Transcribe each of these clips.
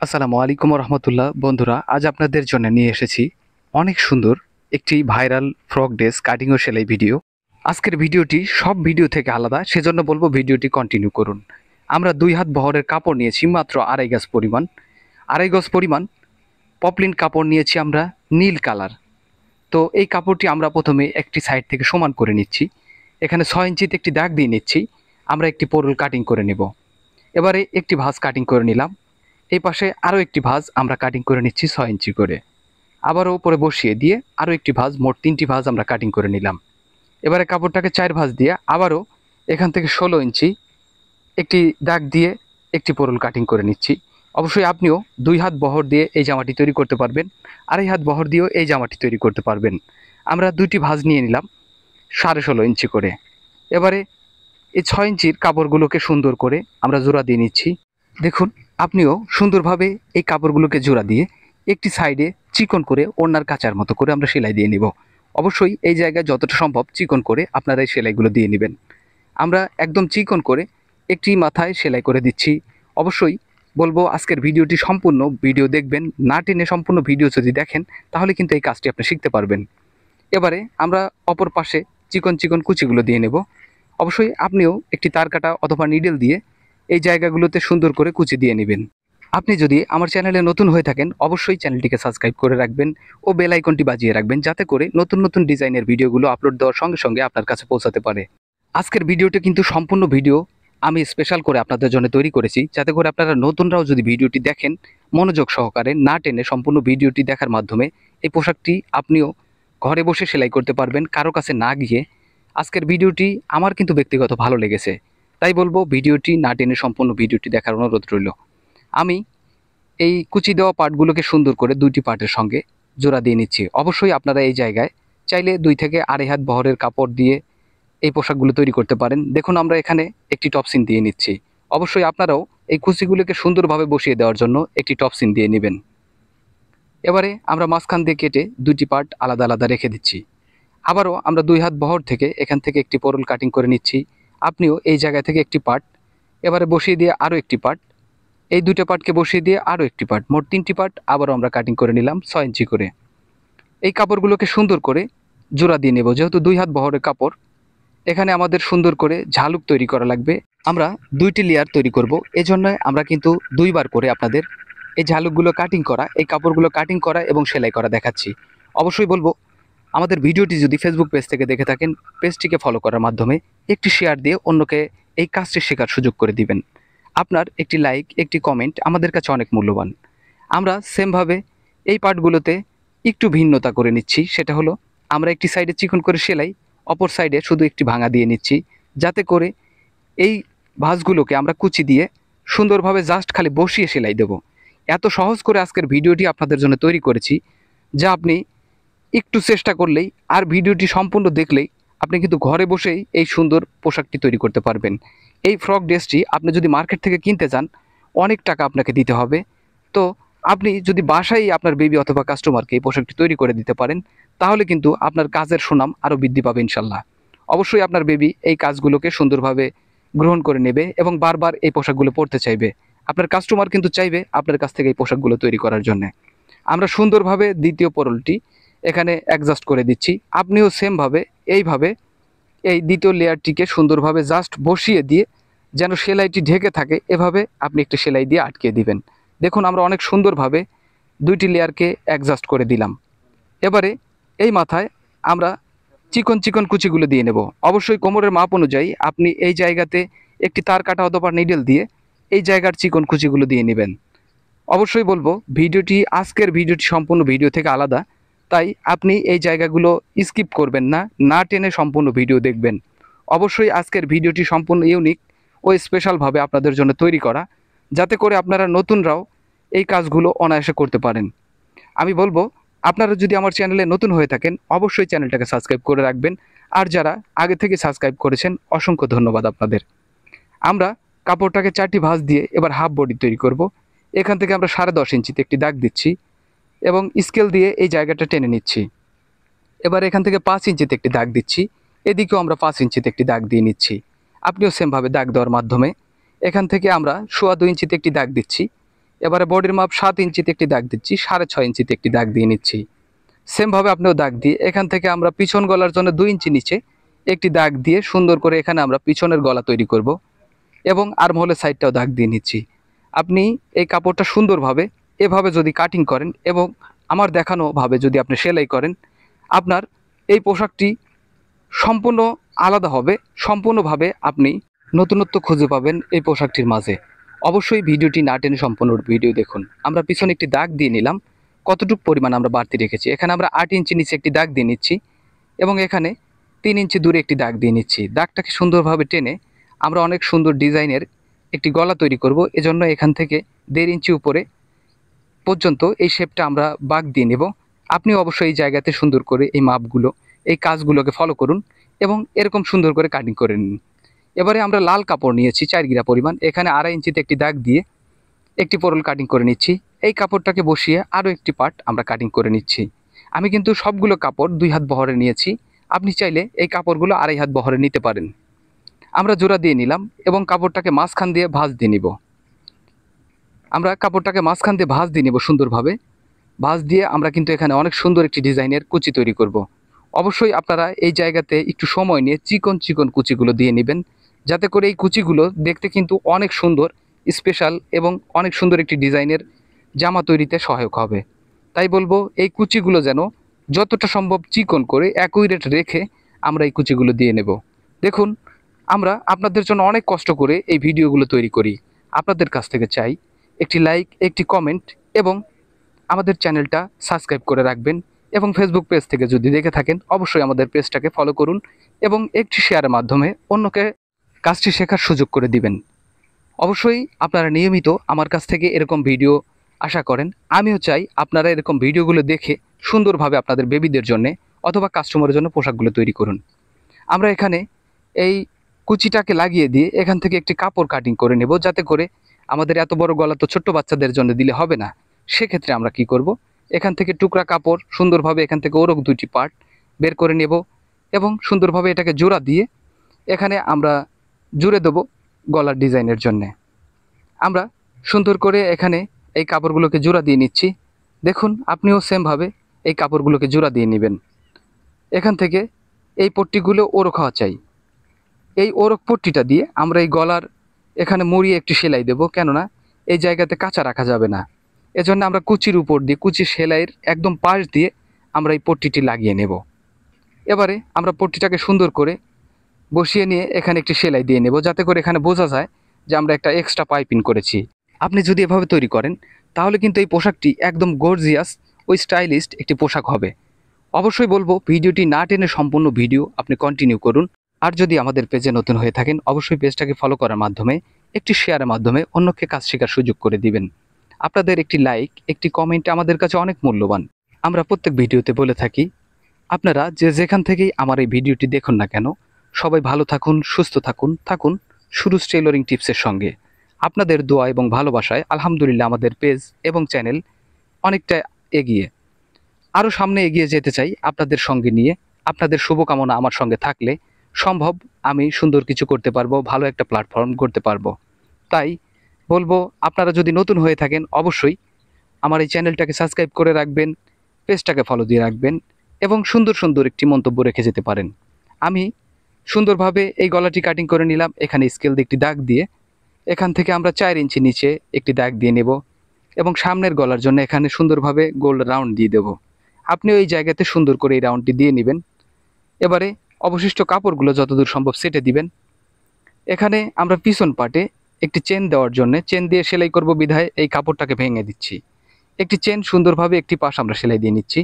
আসসালামু আলাইকুম রহমতুল্লাহ। বন্ধুরা, আজ আপনাদের জন্য নিয়ে এসেছি অনেক সুন্দর একটি ভাইরাল ফ্রক ড্রেস কাটিং ও সেলাই ভিডিও। আজকের ভিডিওটি সব ভিডিও থেকে আলাদা, সেজন্য বলবো ভিডিওটি কন্টিনিউ করুন। আমরা 2 হাত বহরের কাপড় নিয়েছি মাত্র 2.5 গজ পরিমাণ। 2.5 গজ পরিমাণ পপলিন কাপড় নিয়েছি আমরা নীল কালার। তো এই কাপড়টি আমরা প্রথমে একটি সাইড থেকে সমান করে নিচ্ছি। এখানে 6 ইঞ্চিতে একটি দাগ দিয়ে নিচ্ছি। আমরা একটি পোরল কাটিং করে নেব। এবারে একটি ভাঁজ কাটিং করে নিলাম। এই পাশে আরও একটি ভাঁজ আমরা কাটিং করে নিচ্ছি 6 ইঞ্চি করে। আবারও উপরে বসিয়ে দিয়ে আরও একটি ভাঁজ, মোট 3টি ভাঁজ আমরা কাটিং করে নিলাম। এবারে কাপড়টাকে 4 ভাঁজ দিয়ে আবারও এখান থেকে 16 ইঞ্চি একটি দাগ দিয়ে একটি পোরল কাটিং করে নিচ্ছি। অবশ্যই আপনিও 2 হাত বহর দিয়ে এই জামাটি তৈরি করতে পারবেন, 2.5 হাত বহর দিয়েও এই জামাটি তৈরি করতে পারবেন। আমরা 2টি ভাঁজ নিয়ে নিলাম 16.5 ইঞ্চি করে। এবারে এই 6 ইঞ্চির কাপড়গুলোকে সুন্দর করে আমরা জোড়া দিয়ে নিচ্ছি। দেখুন, আপনিও সুন্দরভাবে এই কাপড়গুলোকে জোড়া দিয়ে একটি সাইডে চিকন করে ওড়নার কাচার মতো করে আমরা সেলাই দিয়ে নিব। অবশ্যই এই জায়গায় যতটা সম্ভব চিকন করে আপনারা এই সেলাইগুলো দিয়ে নেবেন। আমরা একদম চিকন করে একটি মাথায় সেলাই করে দিচ্ছি। অবশ্যই বলবো আজকের ভিডিওটি সম্পূর্ণ ভিডিও দেখবেন, না টেনে সম্পূর্ণ ভিডিও যদি দেখেন তাহলে কিন্তু এই কাজটি আপনি শিখতে পারবেন। এবারে আমরা অপর পাশে চিকন চিকন কুচিগুলো দিয়ে নেব। অবশ্যই আপনিও একটি তার কাটা অথবা নিডেল দিয়ে এই জায়গাগুলোতে সুন্দর করে কুচি দিয়ে নেবেন। আপনি যদি আমার চ্যানেলে নতুন হয়ে থাকেন অবশ্যই চ্যানেলটিকে সাবস্ক্রাইব করে রাখবেন ও বেল আইকনটি বাজিয়ে রাখবেন, যাতে করে নতুন নতুন ডিজাইনের ভিডিওগুলো আপলোড দেওয়ার সঙ্গে সঙ্গে আপনার কাছে পৌঁছাতে পারে। আজকের ভিডিওটি কিন্তু সম্পূর্ণ ভিডিও আমি স্পেশাল করে আপনাদের জন্য তৈরি করেছি, যাতে করে আপনারা নতুনরাও যদি ভিডিওটি দেখেন মনোযোগ সহকারে, না টেনে সম্পূর্ণ ভিডিওটি দেখার মাধ্যমে এই পোশাকটি আপনিও ঘরে বসে সেলাই করতে পারবেন, কারো কাছে না গিয়ে। আজকের ভিডিওটি আমার কিন্তু ব্যক্তিগত ভালো লেগেছে, তাই বলবো ভিডিওটি না টেনে সম্পূর্ণ ভিডিওটি দেখার অনুরোধ রইল। আমি এই কুচি দেওয়া পার্টগুলোকে সুন্দর করে 2টি পার্টের সঙ্গে জোড়া দিয়ে নিচ্ছি। অবশ্যই আপনারা এই জায়গায় চাইলে 2 থেকে 2.5 হাত বহরের কাপড় দিয়ে এই পোশাকগুলো তৈরি করতে পারেন। দেখুন, আমরা এখানে একটি টপসিন দিয়ে নিচ্ছি। অবশ্যই আপনারাও এই কুচিগুলোকে সুন্দরভাবে বসিয়ে দেওয়ার জন্য একটি টপসিন দিয়ে নেবেন। এবারে আমরা মাঝখান দিয়ে কেটে 2টি পার্ট আলাদা আলাদা রেখে দিচ্ছি। আবারও আমরা 2 হাত বহর থেকে এখান থেকে একটি পোরল কাটিং করে নিচ্ছি। আপনিও এই জায়গা থেকে একটি পার্ট এবারে বসিয়ে দিয়ে আরও একটি পার্ট, এই 2টা পার্টকে বসিয়ে দিয়ে আরও একটি পার্ট, মোট 3টি পার্ট আবারও আমরা কাটিং করে নিলাম 6 ইঞ্চি করে। এই কাপড়গুলোকে সুন্দর করে জোড়া দিয়ে নেব। যেহেতু 2 হাত বহরের কাপড়, এখানে আমাদের সুন্দর করে ঝালুক তৈরি করা লাগবে। আমরা 2টি লেয়ার তৈরি করব, এজন্য আমরা কিন্তু 2বার করে আপনাদের এই ঝালুকগুলো কাটিং করা, এই কাপড়গুলো কাটিং করা এবং সেলাই করা দেখাচ্ছি। অবশ্যই বলবো আমাদের ভিডিওটি যদি ফেসবুক পেজ থেকে দেখে থাকেন পেজটিকে ফলো করার মাধ্যমে একটি শেয়ার দিয়ে অন্যকে এই কাজটি শেখার সুযোগ করে দিবেন। আপনার একটি লাইক, একটি কমেন্ট আমাদের কাছে অনেক মূল্যবান। আমরা সেমভাবে এই পার্টগুলোতে একটু ভিন্নতা করে নিচ্ছি, সেটা হলো আমরা একটি সাইডে চিকন করে সেলাই, অপর সাইডে শুধু একটি ভাঙা দিয়ে নিচ্ছি, যাতে করে এই ভাঁজগুলোকে আমরা কুচি দিয়ে সুন্দরভাবে জাস্ট খালি বসিয়ে সেলাই দেব। এত সহজ করে আজকের ভিডিওটি আপনাদের জন্য তৈরি করেছি, যা আপনি একটু চেষ্টা করলেই আর ভিডিওটি সম্পূর্ণ দেখলেই আপনি কিন্তু ঘরে বসেই এই সুন্দর পোশাকটি তৈরি করতে পারবেন। এই ফ্রক ড্রেসটি আপনি যদি মার্কেট থেকে কিনতে চান অনেক টাকা আপনাকে দিতে হবে। তো আপনি যদি বাসায় আপনার বেবি অথবা কাস্টমারকে এই পোশাকটি তৈরি করে দিতে পারেন তাহলে কিন্তু আপনার কাজের সুনাম আরও বৃদ্ধি পাবে ইনশাল্লাহ। অবশ্যই আপনার বেবি এই কাজগুলোকে সুন্দরভাবে গ্রহণ করে নেবে এবং বারবার এই পোশাকগুলো পরতে চাইবে। আপনার কাস্টমার কিন্তু চাইবে আপনার কাছ থেকে এই পোশাকগুলো তৈরি করার জন্য। আমরা সুন্দরভাবে দ্বিতীয় পোরলটি এখানে অ্যাডজাস্ট করে দিচ্ছি। আপনিও সেমভাবে এইভাবে এই দ্বিতীয় লেয়ারটিকে সুন্দরভাবে জাস্ট বসিয়ে দিয়ে যেন সেলাইটি ঢেকে থাকে এভাবে আপনি একটি সেলাই দিয়ে আটকে দিবেন। দেখুন, আমরা অনেক সুন্দরভাবে 2টি লেয়ারকে অ্যাডজাস্ট করে দিলাম। এবারে এই মাথায় আমরা চিকন চিকন কুচিগুলো দিয়ে নেব। অবশ্যই কোমরের মাপ অনুযায়ী আপনি এই জায়গাতে একটি তার কাটা অথবা নিডেল দিয়ে এই জায়গার চিকন কুচিগুলো দিয়ে নেবেন। অবশ্যই বলবো আজকের ভিডিওটি সম্পূর্ণ ভিডিও থেকে আলাদা, তাই আপনি এই জায়গাগুলো স্কিপ করবেন না, না টেনে সম্পূর্ণ ভিডিও দেখবেন। অবশ্যই আজকের ভিডিওটি সম্পূর্ণ ইউনিক ও স্পেশালভাবে আপনাদের জন্য তৈরি করা, যাতে করে আপনারা নতুনরাও এই কাজগুলো অনায়াসে করতে পারেন। আমি বলবো আপনারা যদি আমার চ্যানেলে নতুন হয়ে থাকেন অবশ্যই চ্যানেলটাকে সাবস্ক্রাইব করে রাখবেন, আর যারা আগে থেকে সাবস্ক্রাইব করেছেন অসংখ্য ধন্যবাদ আপনাদের। আমরা কাপড়টাকে 4টি ভাঁজ দিয়ে এবার হাফ বডি তৈরি করব। এখান থেকে আমরা 10.5 ইঞ্চিতে একটি দাগ দিচ্ছি এবং স্কেল দিয়ে এই জায়গাটা টেনে নিচ্ছি। এবার এখান থেকে 5 ইঞ্চিতে একটি দাগ দিচ্ছি, এদিকেও আমরা 5 ইঞ্চিতে একটি দাগ দিয়ে নিচ্ছি। আপনিও সেমভাবে দাগ দেওয়ার মাধ্যমে এখান থেকে আমরা 2.25 ইঞ্চিতে একটি দাগ দিচ্ছি। এবারে বডির মাপ 7 ইঞ্চিতে একটি দাগ দিচ্ছি, 6.5 ইঞ্চিতে একটি দাগ দিয়ে নিচ্ছি। সেমভাবে আপনিও দাগ দিয়ে এখান থেকে আমরা পিছন গলার জন্য 2 ইঞ্চি নিচে একটি দাগ দিয়ে সুন্দর করে এখানে আমরা পিছনের গলা তৈরি করব এবং আর্মহোলের সাইডটাও দাগ দিয়ে নিচ্ছি। আপনি এই কাপড়টা সুন্দরভাবে এভাবে যদি কাটিং করেন এবং আমার দেখানোভাবে যদি আপনি সেলাই করেন, আপনার এই পোশাকটি সম্পূর্ণ আলাদা হবে। সম্পূর্ণভাবে আপনি নতুনত্ব খুঁজে পাবেন এই পোশাকটির মাঝে। অবশ্যই ভিডিওটি না টেনে সম্পূর্ণ ভিডিও দেখুন। আমরা পিছনে একটি দাগ দিয়ে নিলাম, কতটুকু পরিমাণ আমরা বাড়তি রেখেছি। এখানে আমরা 8 ইঞ্চি নিচে একটি দাগ দিয়ে নিচ্ছি এবং এখানে 3 ইঞ্চি দূরে একটি দাগ দিয়ে নিচ্ছি। দাগটাকে সুন্দরভাবে টেনে আমরা অনেক সুন্দর ডিজাইনের একটি গলা তৈরি করব। এজন্য এখান থেকে 1.5 ইঞ্চি উপরে পর্যন্ত এই শেপটা আমরা বাঁক দিয়ে নেব। আপনি অবশ্যই এই জায়গাতে সুন্দর করে এই মাপগুলো, এই কাজগুলোকে ফলো করুন এবং এরকম সুন্দর করে কাটিং করে নিন। এবারে আমরা লাল কাপড় নিয়েছি 4 গিরা পরিমাণ, এখানে 2.5 ইঞ্চিতে একটি দাগ দিয়ে একটি পোরল কাটিং করে নিচ্ছি। এই কাপড়টাকে বসিয়ে আরও একটি পার্ট আমরা কাটিং করে নিচ্ছি। আমি কিন্তু সবগুলো কাপড় 2 হাত বহরে নিয়েছি, আপনি চাইলে এই কাপড়গুলো 2.5 হাত বহরে নিতে পারেন। আমরা জোড়া দিয়ে নিলাম এবং কাপড়টাকে মাঝখান দিয়ে ভাঁজ দিয়ে নিব। আমরা কাপড়টাকে মাঝখান দিয়ে ভাঁজ দিয়ে নিব সুন্দরভাবে। ভাঁজ দিয়ে আমরা কিন্তু এখানে অনেক সুন্দর একটি ডিজাইনের কুচি তৈরি করব। অবশ্যই আপনারা এই জায়গাতে একটু সময় নিয়ে চিকন চিকন কুচিগুলো দিয়ে নেবেন, যাতে করে এই কুচিগুলো দেখতে কিন্তু অনেক সুন্দর, স্পেশাল এবং অনেক সুন্দর একটি ডিজাইনের জামা তৈরিতে সহায়ক হবে। তাই বলবো এই কুচিগুলো যেন যতটা সম্ভব চিকন করে অ্যাকুরেট রেখে আমরা এই কুচিগুলো দিয়ে নেব। দেখুন, আমরা আপনাদের জন্য অনেক কষ্ট করে এই ভিডিওগুলো তৈরি করি। আপনাদের কাছ থেকে চাই একটি লাইক, একটি কমেন্ট এবং আমাদের চ্যানেলটা সাবস্ক্রাইব করে রাখবেন এবং ফেসবুক পেজ থেকে যদি দেখে থাকেন অবশ্যই আমাদের পেজটাকে ফলো করুন এবং একটি শেয়ারের মাধ্যমে অন্যকে কাজটি শেখার সুযোগ করে দিবেন। অবশ্যই আপনারা নিয়মিত আমার কাছ থেকে এরকম ভিডিও আশা করেন। আমিও চাই আপনারা এরকম ভিডিওগুলো দেখে সুন্দরভাবে আপনাদের বেবিদের জন্য অথবা কাস্টমারের জন্য পোশাকগুলো তৈরি করুন। আমরা এখানে এই কুচিটাকে লাগিয়ে দিয়ে এখান থেকে একটি কাপড় কাটিং করে নেব, যাতে করে আমাদের এত বড় গলা তো ছোট্ট বাচ্চাদের জন্য দিলে হবে না। সেক্ষেত্রে আমরা কি করব, এখান থেকে টুকরা কাপড় সুন্দরভাবে এখান থেকে ওরক 2টি পার্ট বের করে নেব এবং সুন্দরভাবে এটাকে জোড়া দিয়ে এখানে আমরা জুড়ে দেবো গলার ডিজাইনের জন্য। আমরা সুন্দর করে এখানে এই কাপড়গুলোকে জোড়া দিয়ে নিচ্ছি। দেখুন, আপনিও সেমভাবে এই কাপড়গুলোকে জোড়া দিয়ে নেবেন। এখান থেকে এই পট্টিগুলো ওরক হওয়া চাই। এই ওরক পট্টিটা দিয়ে আমরা এই গলার এখানে মুড়িয়ে একটি সেলাই দেব, কেননা এই জায়গাতে কাঁচা রাখা যাবে না। এজন্য আমরা কুচির উপর দিয়ে, কুচির সেলাইয়ের একদম পাশ দিয়ে আমরা এই পট্টিটি লাগিয়ে নেব। এবারে আমরা পট্টিটাকে সুন্দর করে বসিয়ে নিয়ে এখানে একটি সেলাই দিয়ে নেব, যাতে করে এখানে বোঝা যায় যে আমরা একটা এক্সট্রা পাইপিং করেছি। আপনি যদি এভাবে তৈরি করেন তাহলে কিন্তু এই পোশাকটি একদম গর্জিয়াস ও স্টাইলিস্ট একটি পোশাক হবে। অবশ্যই বলবো ভিডিওটি না টেনে সম্পূর্ণ ভিডিও আপনি কন্টিনিউ করুন। আর যদি আমাদের পেজে নতুন হয়ে থাকেন অবশ্যই পেজটাকে ফলো করার মাধ্যমে, একটি শেয়ারের মাধ্যমে অন্যকে কাজ শেখার সুযোগ করে দিবেন। আপনাদের একটি লাইক, একটি কমেন্ট আমাদের কাছে অনেক মূল্যবান। আমরা প্রত্যেক ভিডিওতে বলে থাকি, আপনারা যে যেখান থেকেই আমার এই ভিডিওটি দেখুন না কেন, সবাই ভালো থাকুন, সুস্থ থাকুন, থাকুন সুরুজ টেইলরিং টিপসের সঙ্গে। আপনাদের দোয়া এবং ভালোবাসায় আলহামদুলিল্লাহ আমাদের পেজ এবং চ্যানেল অনেকটা এগিয়ে, আরও সামনে এগিয়ে যেতে চাই আপনাদের সঙ্গে নিয়ে। আপনাদের শুভকামনা আমার সঙ্গে থাকলে সম্ভব আমি সুন্দর কিছু করতে পারবো, ভালো একটা প্ল্যাটফর্ম করতে পারবো। তাই বলবো, আপনারা যদি নতুন হয়ে থাকেন অবশ্যই আমার এই চ্যানেলটাকে সাবস্ক্রাইব করে রাখবেন, পেজটাকে ফলো দিয়ে রাখবেন এবং সুন্দর সুন্দর একটি মন্তব্য রেখে যেতে পারেন। আমি সুন্দরভাবে এই গলাটি কাটিং করে নিলাম। এখানে স্কেল দিয়ে একটি দাগ দিয়ে এখান থেকে আমরা 4 ইঞ্চি নিচে একটি দাগ দিয়ে নেব এবং সামনের গলার জন্য এখানে সুন্দরভাবে গোল্ড রাউন্ড দিয়ে দেব। আপনি ওই জায়গাতে সুন্দর করে এই রাউন্ডটি দিয়ে নেবেন। এবারে অবশিষ্ট কাপড়গুলো যতদূর সম্ভব সেটে দিবেন। এখানে আমরা পিছন পাটে একটি চেন দেওয়ার জন্য চেন দিয়ে সেলাই করব বিধায় এই কাপড়টাকে ভেঙে দিচ্ছি। একটি চেন সুন্দরভাবে একটি পাশ আমরা সেলাই দিয়ে নিচ্ছি।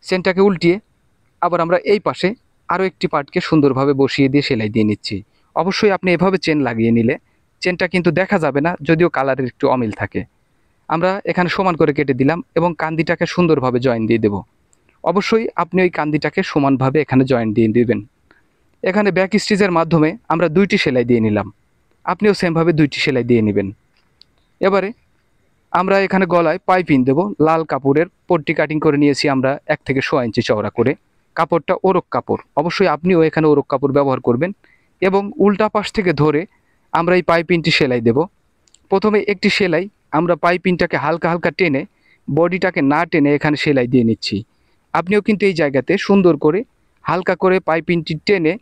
চেনটাকে উল্টিয়ে আবার আমরা এই পাশে আরও একটি পার্টকে সুন্দরভাবে বসিয়ে দিয়ে সেলাই দিয়ে নিচ্ছি। অবশ্যই আপনি এভাবে চেন লাগিয়ে নিলে চেনটা কিন্তু দেখা যাবে না, যদিও কালারের একটু অমিল থাকে। আমরা এখানে সমান করে কেটে দিলাম এবং কান্দিটাকে সুন্দরভাবে জয়েন দিয়ে দেব। অবশ্যই আপনি ওই কান্দিটাকে সমানভাবে এখানে জয়েন দিয়ে দিবেন। এখানে ব্যাক স্টিচের মাধ্যমে আমরা 2টি সেলাই দিয়ে নিলাম, আপনিও সেমভাবে 2টি সেলাই দিয়ে নেবেন। এবারে আমরা এখানে গলায় পাইপিং দেব। লাল কাপড়ের পট্টি কাটিং করে নিয়েছি আমরা 1 থেকে 1.5 ইঞ্চি চওড়া করে। কাপড়টা ওরক কাপড়, অবশ্যই আপনিও এখানে ওরক কাপড় ব্যবহার করবেন এবং উল্টা পাশ থেকে ধরে আমরা এই পাইপিংটি সেলাই দেব। প্রথমে একটি সেলাই আমরা পাইপিংটাকে হালকা হালকা টেনে বডিটাকে না টেনে এখানে সেলাই দিয়ে নিচ্ছি। আপনিও কিন্তু এই জায়গাতে সুন্দর করে হালকা করে পাইপিংটি টেনে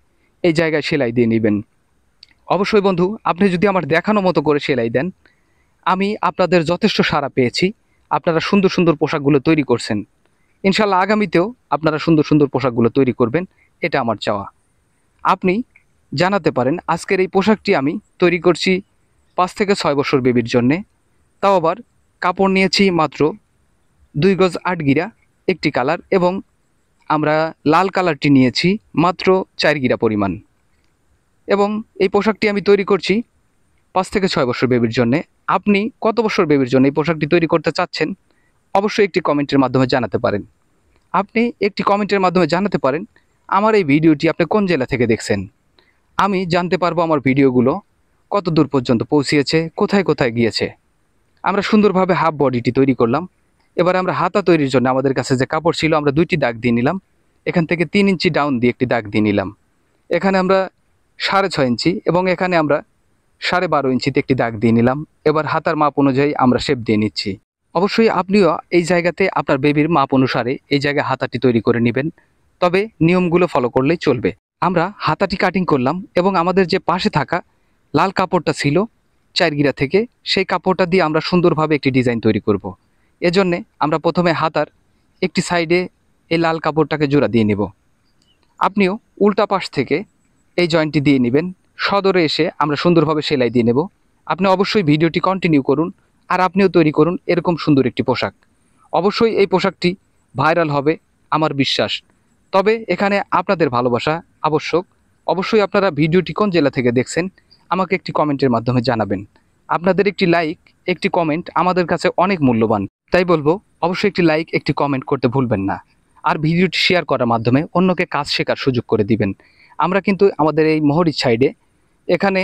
এই জায়গায় সেলাই দিয়ে নেবেন। অবশ্যই বন্ধু, আপনি যদি আমার দেখানো মতো করে সেলাই দেন, আমি আপনাদের যথেষ্ট সাড়া পেয়েছি। আপনারা সুন্দর সুন্দর পোশাকগুলো তৈরি করছেন। ইনশাল্লাহ আগামীতেও আপনারা সুন্দর সুন্দর পোশাকগুলো তৈরি করবেন, এটা আমার চাওয়া। আপনি জানাতে পারেন আজকের এই পোশাকটি আমি তৈরি করছি 5 থেকে 6 বছর বেবির জন্যে। তাও আবার কাপড় নিয়েছি মাত্র 2 গজ 8 গিরা একটি কালার, এবং আমরা লাল কালারটি নিয়েছি মাত্র 4 গিরা পরিমাণ। এবং এই পোশাকটি আমি তৈরি করছি 5 থেকে 6 বছর বেবির জন্যে। আপনি কত বছর বেবির জন্য এই পোশাকটি তৈরি করতে চাচ্ছেন অবশ্যই একটি কমেন্টের মাধ্যমে জানাতে পারেন। আপনি একটি কমেন্টের মাধ্যমে জানাতে পারেন আমার এই ভিডিওটি আপনি কোন জেলা থেকে দেখছেন। আমি জানতে পারবো আমার ভিডিওগুলো কত দূর পর্যন্ত পৌঁছিয়েছে, কোথায় কোথায় গিয়েছে। আমরা সুন্দরভাবে হাফ বডিটি তৈরি করলাম। এবার আমরা হাতা তৈরির জন্য আমাদের কাছে যে কাপড় ছিল আমরা 2টি দাগ দিয়ে নিলাম। এখান থেকে 3 ইঞ্চি ডাউন দিয়ে একটি দাগ দিয়ে নিলাম। এখানে আমরা 6.5 ইঞ্চি এবং এখানে আমরা 12.5 ইঞ্চিতে একটি দাগ দিয়ে নিলাম। এবার হাতার মাপ অনুযায়ী আমরা শেপ দিয়ে নিচ্ছি। অবশ্যই আপনিও এই জায়গাতে আপনার বেবির মাপ অনুসারে এই জায়গায় হাতাটি তৈরি করে নেবেন, তবে নিয়মগুলো ফলো করলেই চলবে। আমরা হাতাটি কাটিং করলাম এবং আমাদের যে পাশে থাকা লাল কাপড়টা ছিল 4 গিরা থেকে, সেই কাপড়টা দিয়ে আমরা সুন্দরভাবে একটি ডিজাইন তৈরি করব। এজন্যে আমরা প্রথমে হাতার একটি সাইডে এই লাল কাপড়টাকে জোড়া দিয়ে নেব। আপনিও উল্টা পাশ থেকে এই জয়েন্টটি দিয়ে নেবেন। সদরে এসে আমরা সুন্দরভাবে সেলাই দিয়ে নেব। আপনি অবশ্যই ভিডিওটি কন্টিনিউ করুন আর আপনিও তৈরি করুন এরকম সুন্দর একটি পোশাক। অবশ্যই এই পোশাকটি ভাইরাল হবে আমার বিশ্বাস। তবে এখানে আপনাদের ভালোবাসা আবশ্যক। অবশ্যই আপনারা ভিডিওটি কোন জেলা থেকে দেখছেন আমাকে একটি কমেন্টের মাধ্যমে জানাবেন। আপনাদের একটি লাইক, একটি কমেন্ট আমাদের কাছে অনেক মূল্যবান। তাই বলবো অবশ্যই একটি লাইক, একটি কমেন্ট করতে ভুলবেন না। আর ভিডিওটি শেয়ার করার মাধ্যমে অন্যকে কাজ শেখার সুযোগ করে দিবেন। আমরা কিন্তু আমাদের এই মোহরির সাইডে এখানে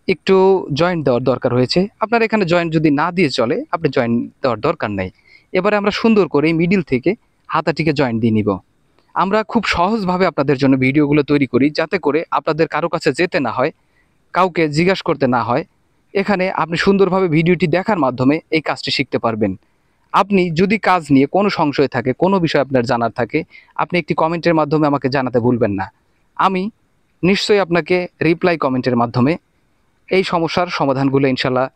একটু জয়েন্ট দেওয়ার দরকার হয়েছে। আপনার এখানে জয়েন্ট যদি না দিয়ে চলে, আপনি জয়েন্ট দেওয়ার দরকার নাই। এবারে আমরা সুন্দর করে এই মিডিল থেকে হাতাটিকে জয়েন্ট দিয়ে নিব। আমরা খুব সহজভাবে আপনাদের জন্য ভিডিওগুলো তৈরি করি, যাতে করে আপনাদের কারো কাছে যেতে না হয়, কাউকে জিজ্ঞাসা করতে না হয়। এখানে আপনি সুন্দরভাবে ভিডিওটি দেখার মাধ্যমে এই কাজটি শিখতে পারবেন। আপনি যদি কাজ নিয়ে কোনো সংশয় থাকে, কোনো বিষয় আপনার জানার থাকে, আপনি একটি কমেন্টের মাধ্যমে আমাকে জানাতে ভুলবেন না। আমি নিশ্চয়ই আপনাকে রিপ্লাই কমেন্টের মাধ্যমে এই সমস্যার সমাধানগুলো ইনশাল্লাহ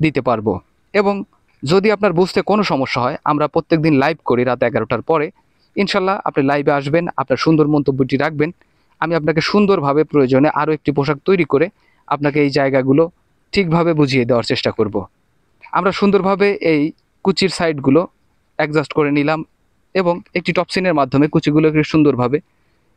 দিতে পারবো। এবং যদি আপনার বুঝতে কোনো সমস্যা হয়, আমরা প্রত্যেকদিন লাইভ করি রাত 11টার পরে। ইনশাল্লাহ আপনি লাইভে আসবেন, আপনার সুন্দর মন্তব্যটি রাখবেন। আমি আপনাকে সুন্দরভাবে প্রয়োজনে আরও একটি পোশাক তৈরি করে আপনাকে এই জায়গাগুলো ঠিকভাবে বুঝিয়ে দেওয়ার চেষ্টা করব। আমরা সুন্দরভাবে এই কুচির সাইডগুলো অ্যাডজাস্ট করে নিলাম এবং একটি টপসিনের মাধ্যমে কুচিগুলোকে সুন্দরভাবে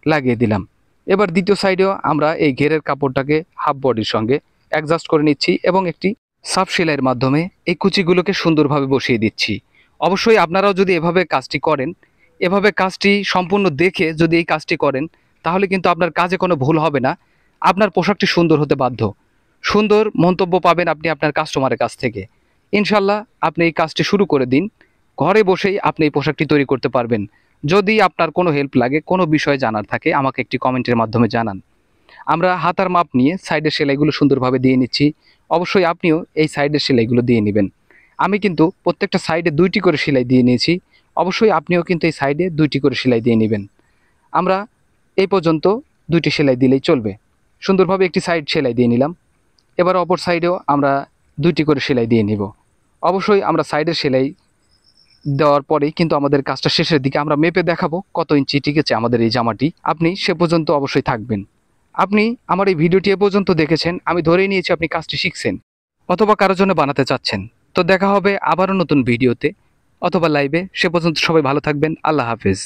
লাগিয়ে দিলাম। এবার দ্বিতীয় সাইডেও আমরা এই ঘেরের কাপড়টাকে হাফ বডির সঙ্গে অ্যাডজাস্ট করে নিচ্ছি এবং একটি সাফ সেলাইয়ের মাধ্যমে এই কুচিগুলোকে সুন্দরভাবে বসিয়ে দিচ্ছি। অবশ্যই আপনারাও যদি এভাবে কাজটি করেন, এভাবে কাজটি সম্পূর্ণ দেখে যদি এই কাজটি করেন, তাহলে কিন্তু আপনার কাজে কোনো ভুল হবে না। আপনার পোশাকটি সুন্দর হতে বাধ্য। সুন্দর মন্তব্য পাবেন আপনি আপনার কাস্টমারের কাছ থেকে। ইনশাল্লাহ আপনি এই কাজটি শুরু করে দিন। ঘরে বসেই আপনি এই পোশাকটি তৈরি করতে পারবেন। যদি আপনার কোনো হেল্প লাগে, কোনো বিষয় জানার থাকে, আমাকে একটি কমেন্টের মাধ্যমে জানান। আমরা হাতার মাপ নিয়ে সাইডের সেলাইগুলো সুন্দরভাবে দিয়ে নিচ্ছি। অবশ্যই আপনিও এই সাইডের সেলাইগুলো দিয়ে নেবেন। আমি কিন্তু প্রত্যেকটা সাইডে 2টি করে সেলাই দিয়ে নিয়েছি। অবশ্যই আপনিও কিন্তু এই সাইডে 2টি করে সেলাই দিয়ে নেবেন। আমরা এই পর্যন্ত 2টি সেলাই দিলেই চলবে। সুন্দরভাবে একটি সাইড সেলাই দিয়ে নিলাম। এবার অপর সাইডেও আমরা 2টি করে সেলাই দিয়ে নিব। অবশ্যই আমরা সাইডের সেলাই দেওয়ার পরেই কিন্তু আমাদের কাজটা শেষের দিকে আমরা মেপে দেখাবো কত ইঞ্চি টিকেছে আমাদের এই জামাটি। আপনি সে পর্যন্ত অবশ্যই থাকবেন। আপনি আমার এই ভিডিওটি এ পর্যন্ত দেখেছেন, আমি ধরেই নিয়েছি আপনি কাজটি শিখছেন অথবা কারোর জন্য বানাতে চাচ্ছেন। তো দেখা হবে আবারও নতুন ভিডিওতে অথবা লাইভে। সে পর্যন্ত সবাই ভালো থাকবেন। আল্লাহ হাফেজ।